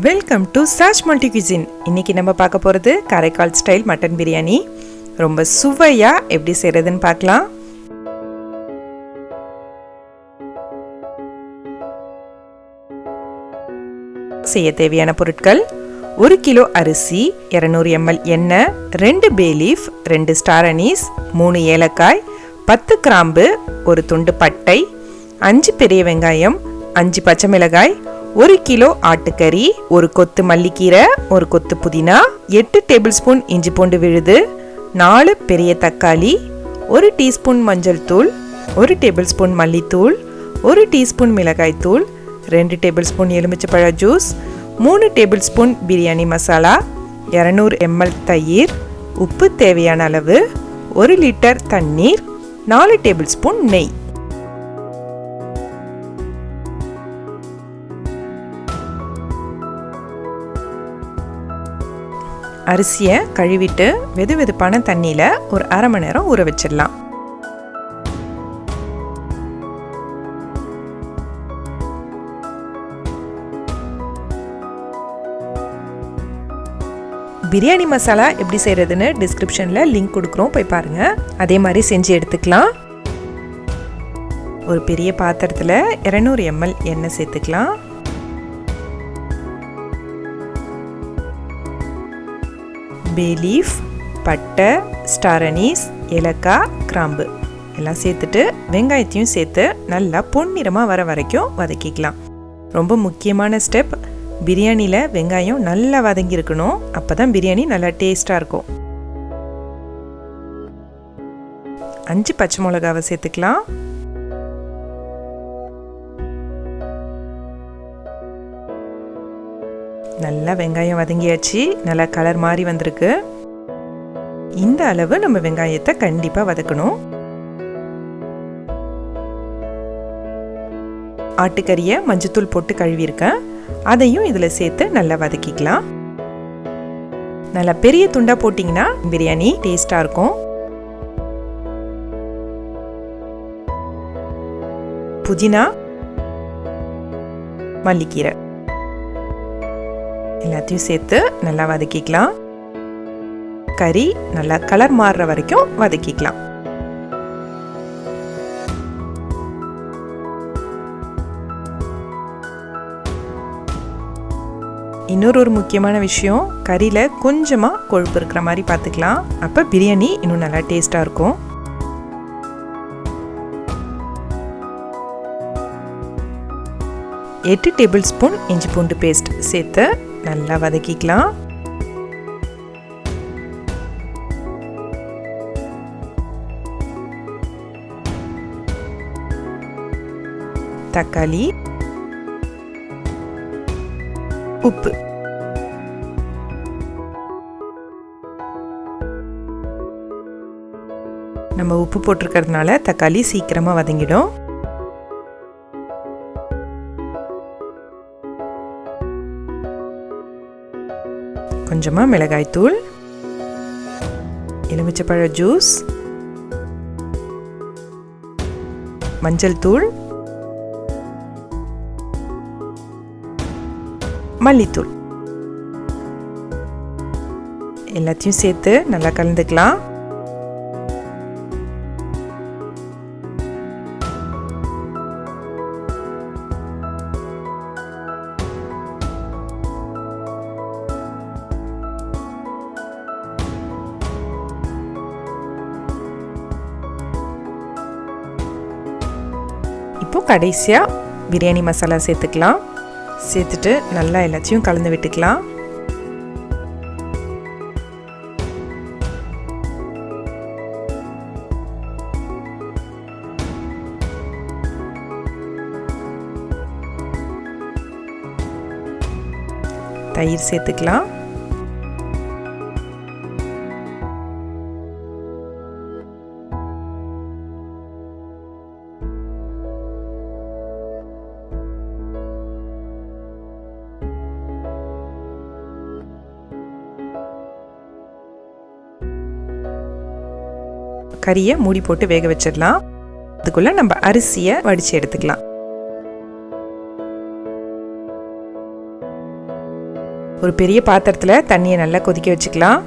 Welcome to சாச் multi cuisine. இன்னைக்கு நம்ம பார்க்க போகிறது காரைக்கால் ஸ்டைல் மட்டன் பிரியாணி. ரொம்ப சுவையாக எப்படி செய்கிறதுன்னு பார்க்கலாம். செய்ய தேவையான பொருட்கள்: 1 கிலோ அரிசி, 200 ml எண்ணெய், 2 பே லீஃப், 2 ஸ்டார் அனீஸ், 3 ஏலக்காய், 10 கிராம்பு, 1 துண்டு பட்டை, 5 பெரிய வெங்காயம், 5 பச்சை மிளகாய், 1 கிலோ ஆட்டுக்கறி, 1 கொத்து மல்லிக்கீரை, 1 கொத்து புதினா, 8 டேபிள் ஸ்பூன் இஞ்சி பூண்டு விழுது, 4 பெரிய தக்காளி, 1 டீஸ்பூன் மஞ்சள் தூள், 1 டேபிள் ஸ்பூன் மல்லித்தூள், 1 டீஸ்பூன் மிளகாய் தூள், 2 டேபிள் ஸ்பூன் எலுமிச்சப்பழ juice, 3 tablespoon biryani masala, 200 ml தயிர், உப்பு தேவையான அளவு, 1 லிட்டர் தண்ணீர், 4 டேபிள் ஸ்பூன் நெய். அரிசியை கழுவிட்டு வெதுவெதுப்பான தண்ணியில் ஒரு அரை மணி நேரம் ஊற வச்சிடலாம். பிரியாணி மசாலா எப்படி செய்கிறதுன்னு டிஸ்கிரிப்ஷனில் லிங்க் கொடுக்குறோம், போய் பாருங்கள். அதே மாதிரி செஞ்சு எடுத்துக்கலாம். ஒரு பெரிய பாத்திரத்தில் 200 ml எண்ணெய் சேர்த்துக்கலாம். பே லீஃப், பட்டை, ஸ்டார் அனீஸ், ஏலக்காய், கிராம்பு எல்லாம் சேர்த்துட்டு வெங்காயத்தையும் சேர்த்து நல்லா பொன்னிறமாக வர வரைக்கும் வதக்கிக்கலாம். ரொம்ப முக்கியமான ஸ்டெப், பிரியாணியில் வெங்காயம் நல்லா வதங்கியிருக்கணும். அப்போ தான் பிரியாணி நல்லா டேஸ்ட்டாக இருக்கும். 5 பச்சை மிளகாவை சேர்த்துக்கலாம். நல்லா வெங்காயம் வதங்கியாச்சு, நல்லா கலர் மாறி வந்திருக்கு. இந்த அளவு நம்ம வெங்காயத்தை கண்டிப்பாக வதக்கணும். ஆட்டுக்கறியை மஞ்சத்தூள் போட்டு கழுவியிருக்கேன், அதையும் இதில் சேர்த்து நல்லா வதக்கிக்கலாம். நல்லா பெரிய துண்டா போட்டிங்கன்னா பிரியாணி டேஸ்டாக இருக்கும். புதினா, மல்லிக்கீரை எல்லாத்தையும் சேர்த்து நல்லா வதக்கிக்கலாம். கறி நல்லா கலர் மாறுற வரைக்கும் வதக்கிக்கலாம். இன்னொரு முக்கியமான விஷயம், கறியில் கொஞ்சமாக கொழுப்பு இருக்கிற மாதிரி பார்த்துக்கலாம். அப்போ பிரியாணி இன்னும் நல்லா டேஸ்டாக இருக்கும். எட்டு டேபிள் ஸ்பூன் இஞ்சி பூண்டு பேஸ்ட் சேர்த்து நல்லா வதக்கிக்கலாம். தக்காளி, உப்பு, நம்ம உப்பு போட்டிருக்கிறதுனால தக்காளி சீக்கிரமாக வதங்கிடும். கொஞ்சமாக மிளகாய் தூள், எலுமிச்சப்பழ ஜூஸ், மஞ்சள் தூள், மல்லித்தூள் எல்லாத்தையும் சேர்த்து நல்லா கலந்துக்கலாம். இப்போ கடைசியாக பிரியாணி மசாலா சேர்த்துக்கலாம். சேர்த்துட்டு நல்லா எல்லாத்தையும் கலந்து விட்டுக்கலாம். தயிர் சேர்த்துக்கலாம். கறியை மூடி போட்டு வேக வச்சிடலாம். அதுக்குள்ள நம்ம அரிசியை வடித்து எடுத்துக்கலாம். ஒரு பெரிய பாத்திரத்தில் தண்ணியை நல்லா கொதிக்க வச்சுக்கலாம்.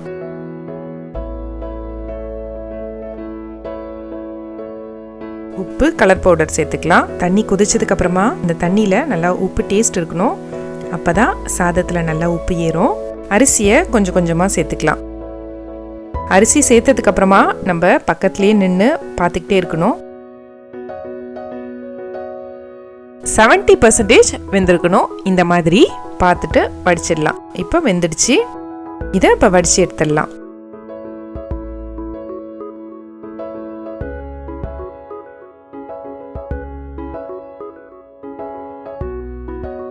உப்பு, கலர் பவுடர் சேர்த்துக்கலாம். தண்ணி கொதிச்சதுக்கு அப்புறமா இந்த தண்ணியில் நல்லா உப்பு டேஸ்ட் இருக்கணும். அப்போ தான் சாதத்தில் நல்லா உப்பு ஏறும். அரிசியை கொஞ்சம் கொஞ்சமாக சேர்த்துக்கலாம். அரிசி சேர்த்ததுக்கு அப்புறமா நம்ம பக்கத்துலேயே நின்று பார்த்துக்கிட்டே இருக்கணும். 70% வெந்திருக்கணும். இந்த மாதிரி பார்த்துட்டு வடிச்சிடலாம். இப்போ வெந்துடுச்சு. இதை இப்போ வடித்து எடுத்துடலாம்.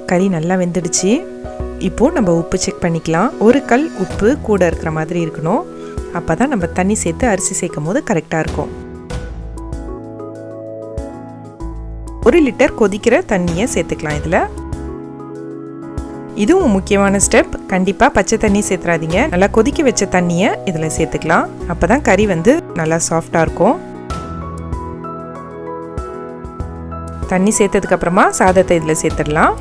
கறி நல்லா வெந்துடுச்சு. இப்போது நம்ம உப்பு செக் பண்ணிக்கலாம். ஒரு கல் உப்பு கூட இருக்கிற மாதிரி இருக்கணும். அப்போ தான் நம்ம தண்ணி சேர்த்து அரிசி சேர்க்கும் போது கரெக்டாக இருக்கும். 1 லிட்டர் கொதிக்கிற தண்ணியை சேர்த்துக்கலாம். இதில் இதுவும் முக்கியமான ஸ்டெப். கண்டிப்பாக பச்சை தண்ணி சேர்த்துறாதீங்க. நல்லா கொதிக்க வச்ச தண்ணியை இதில் சேர்த்துக்கலாம். அப்போ தான் கறி வந்து நல்லா சாஃப்டாக இருக்கும். தண்ணி சேர்த்ததுக்கப்புறமா சாதத்தை இதில் சேர்த்துடலாம்.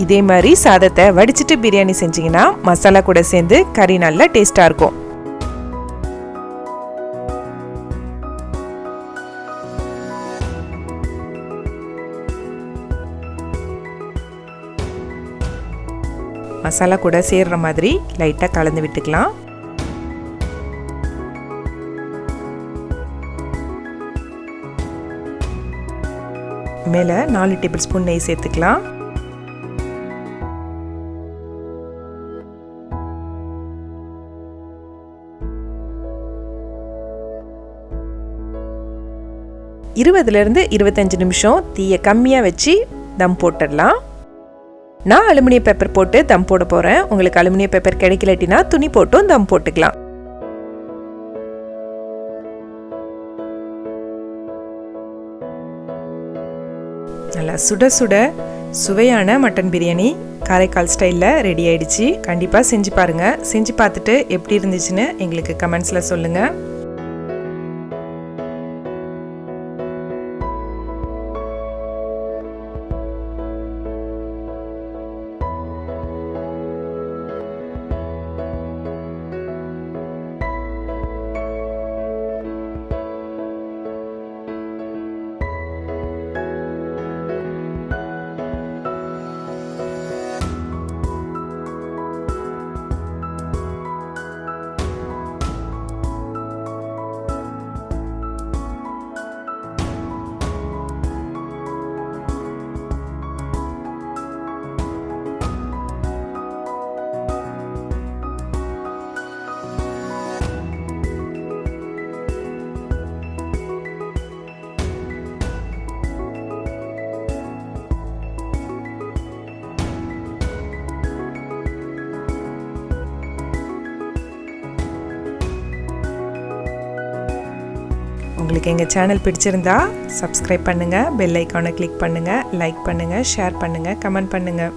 இதே மாதிரி சாதத்தை வடிச்சிட்டு பிரியாணி செஞ்சிங்கன்னா மசாலா கூட சேர்ந்து கறி நல்லா டேஸ்டாக இருக்கும். மசாலா கூட சேர்ற மாதிரி லைட்டாக கலந்து விட்டுக்கலாம். மேலே 4 டேபிள் ஸ்பூன் நெய் சேர்த்துக்கலாம். இருபதுலேருந்து 25 நிமிஷம் தீயை கம்மியாக வச்சு தம் போட்டுடலாம். நான் அலுமினிய பேப்பர் போட்டு தம் போட போகிறேன். உங்களுக்கு அலுமினிய பேப்பர் கிடைக்கலட்டினா துணி போட்டும் தம் போட்டுக்கலாம். நல்லா சுட சுட சுவையான மட்டன் பிரியாணி காரைக்கால் ஸ்டைலில் ரெடி ஆயிடுச்சு. கண்டிப்பாக செஞ்சு பாருங்கள். செஞ்சு பார்த்துட்டு எப்படி இருந்துச்சுன்னு எங்களுக்கு கமெண்ட்ஸில் சொல்லுங்கள். உங்களுக்கு எங்கள் சேனல் பிடிச்சிருந்தா சப்ஸ்கிரைப் பண்ணுங்கள், பெல் ஐக்கானை கிளிக் பண்ணுங்கள், லைக் பண்ணுங்கள், ஷேர் பண்ணுங்கள், கமெண்ட் பண்ணுங்கள்.